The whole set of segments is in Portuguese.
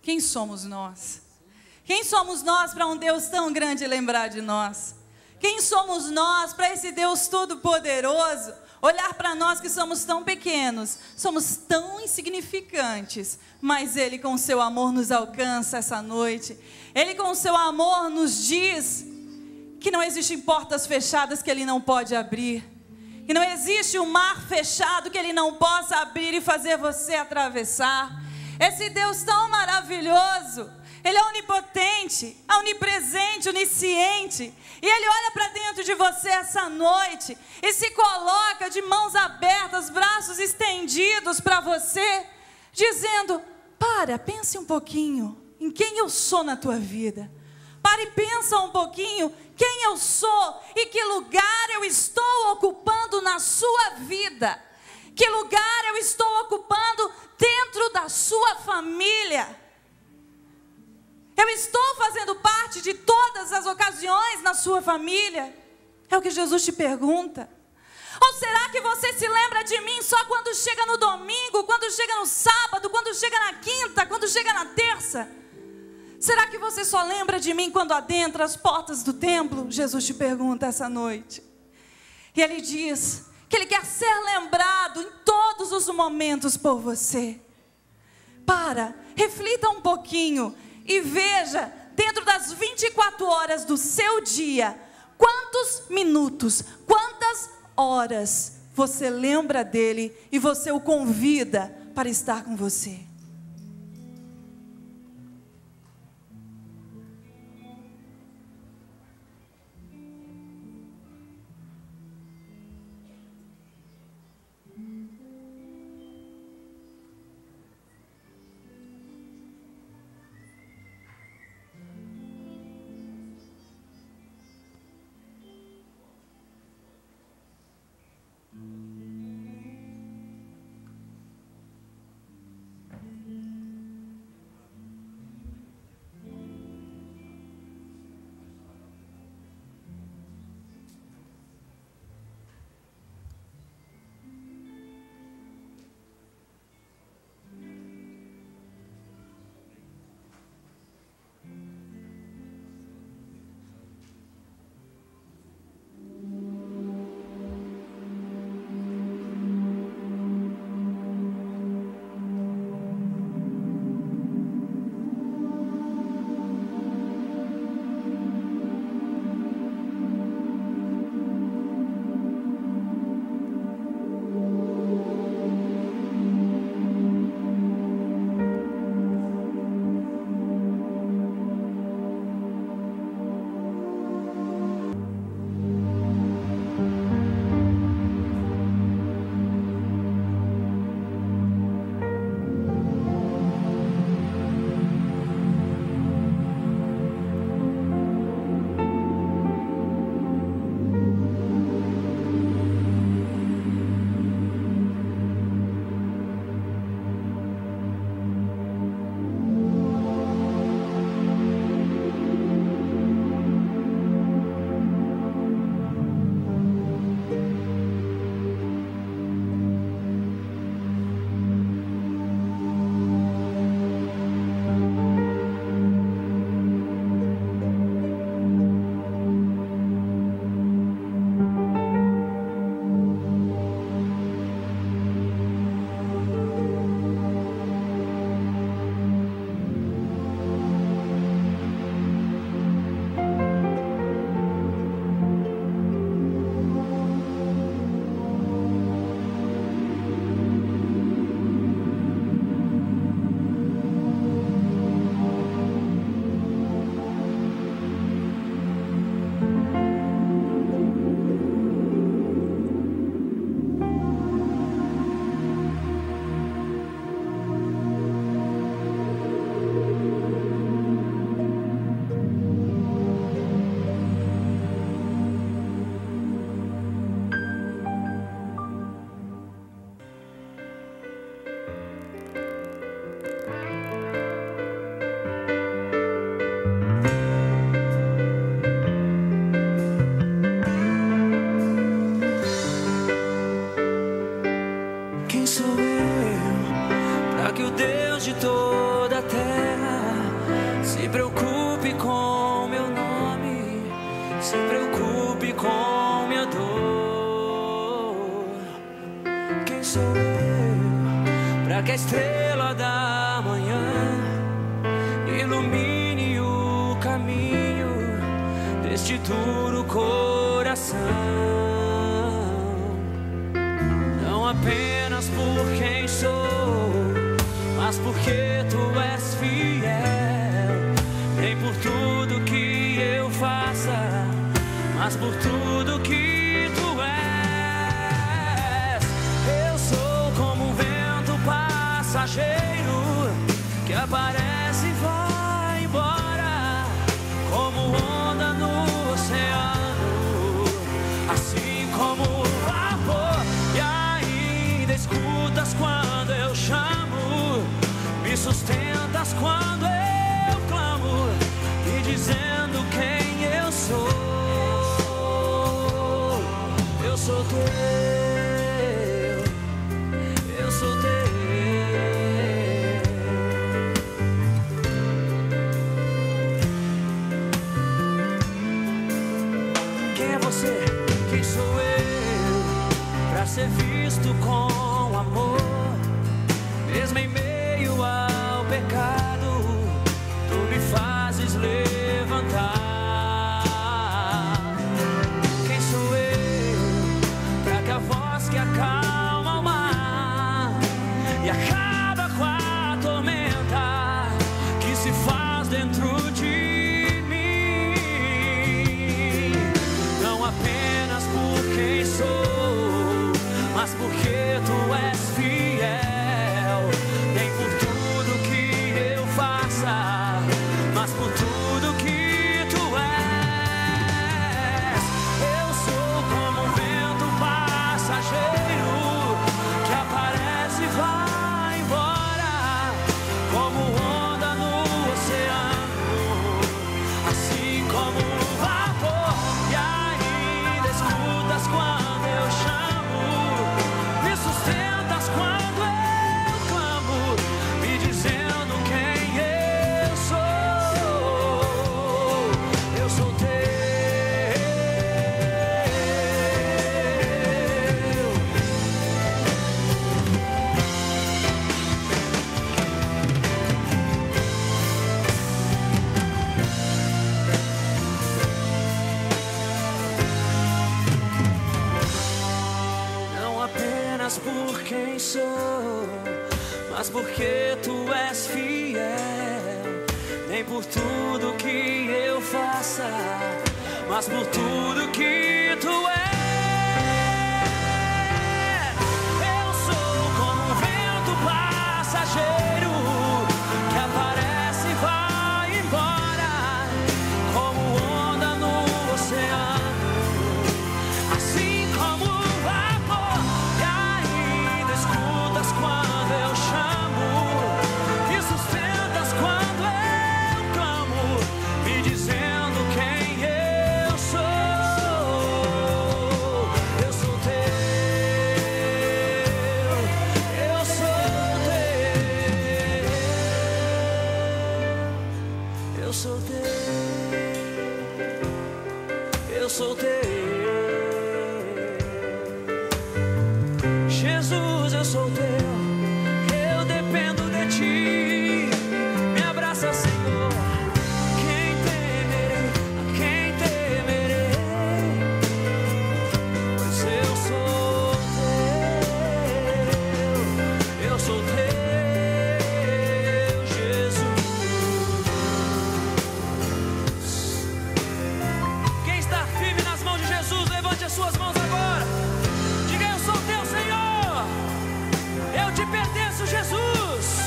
Quem somos nós? Quem somos nós para um Deus tão grande lembrar de nós? Quem somos nós para esse Deus todo-poderoso olhar para nós que somos tão pequenos, somos tão insignificantes, mas Ele com o seu amor nos alcança essa noite. Ele com o seu amor nos diz que não existem portas fechadas que Ele não pode abrir, que não existe um mar fechado que Ele não possa abrir e fazer você atravessar. Esse Deus tão maravilhoso, Ele é onipotente, onipresente, onisciente, e Ele olha para dentro de você essa noite e se coloca de mãos abertas, braços estendidos para você, dizendo: pense um pouquinho em quem eu sou na tua vida. Para e pensa um pouquinho quem eu sou e que lugar eu estou ocupando na sua vida. Que lugar eu estou ocupando dentro da sua família. Eu estou fazendo parte de todas as ocasiões na sua família? É o que Jesus te pergunta. Ou será que você se lembra de mim só quando chega no domingo, quando chega no sábado, quando chega na quinta, quando chega na terça? Será que você só lembra de mim quando adentra as portas do templo? Jesus te pergunta essa noite. E Ele diz que Ele quer ser lembrado em todos os momentos por você. Reflita um pouquinho e veja, dentro das 24 horas do seu dia, quantos minutos, quantas horas você lembra dEle e você o convida para estar com você. Quem sou eu para que o Deus de toda a terra se preocupe com minha dor. Quem sou eu para que a estrela da manhã ilumine o caminho deste duro coração? Não apenas por quem sou, mas porque tu és fiel. Nem por tudo que eu faça, mas por tudo que tu és. Eu sou como um vento passageiro que aparece e vai embora, como onda no oceano, assim como vapor. E ainda escutas quando eu chamo, me sustentas quando eu clamo, me dizendo quem eu sou. Eu sou teu, eu sou teu. Quem é você? Quem sou eu para ser visto com amor? Mesmo em meio ao pecado, tu me fazes levantar. Quem sou eu para que a voz que acalma o mar e acaba com a tormenta que se faz dentro de mim? Não apenas por quem sou, mas porque tu és fiel. Nem por tudo que eu faça, mas por tudo que tu és. Eu sou como um vento passageiro que aparece e vai embora, como onda no oceano, assim como vapor. E ainda escutas quando eu chamo, me sustentas quando eu clamo, me dizendo quem eu sou. Eu sou teu, não apenas por quem sou, mas porque tu és fiel. Nem por tudo que eu faça, mas por tudo que tu és. Eu sou como um vento passageiro que aparece e vai embora, como onda no oceano, assim como vapor. E ainda escutas quando eu chamo, me sustentas quando eu clamo, me dizendo quem eu sou. Eu sou teu, eu sou teu, eu sou teu, eu sou teu. Jesus, eu sou teu, eu dependo de ti. Me abraça, Senhor. Quem temerei? A quem temerei? Pois eu sou teu, Jesus. Quem está firme nas mãos de Jesus, levante as suas mãos agora. Diga: eu sou teu, Senhor. Eu te pertenço, Jesus.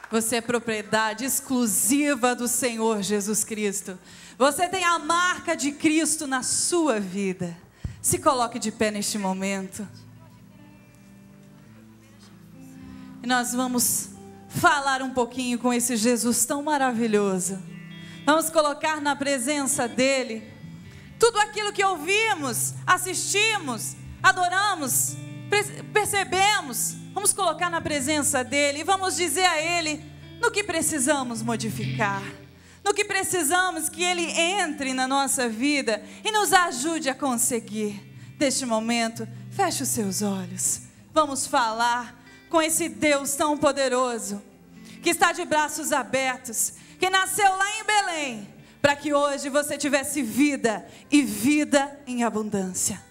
Você é propriedade exclusiva do Senhor Jesus Cristo. Você tem a marca de Cristo na sua vida. Se coloque de pé neste momento. E nós vamos falar um pouquinho com esse Jesus tão maravilhoso. Vamos colocar na presença dEle Tudo aquilo que ouvimos, assistimos, adoramos, percebemos, vamos colocar na presença dEle e vamos dizer a Ele no que precisamos modificar, no que precisamos que Ele entre na nossa vida e nos ajude a conseguir. Neste momento, feche os seus olhos, vamos falar com esse Deus tão poderoso, que está de braços abertos, que nasceu lá em Belém, para que hoje você tivesse vida e vida em abundância.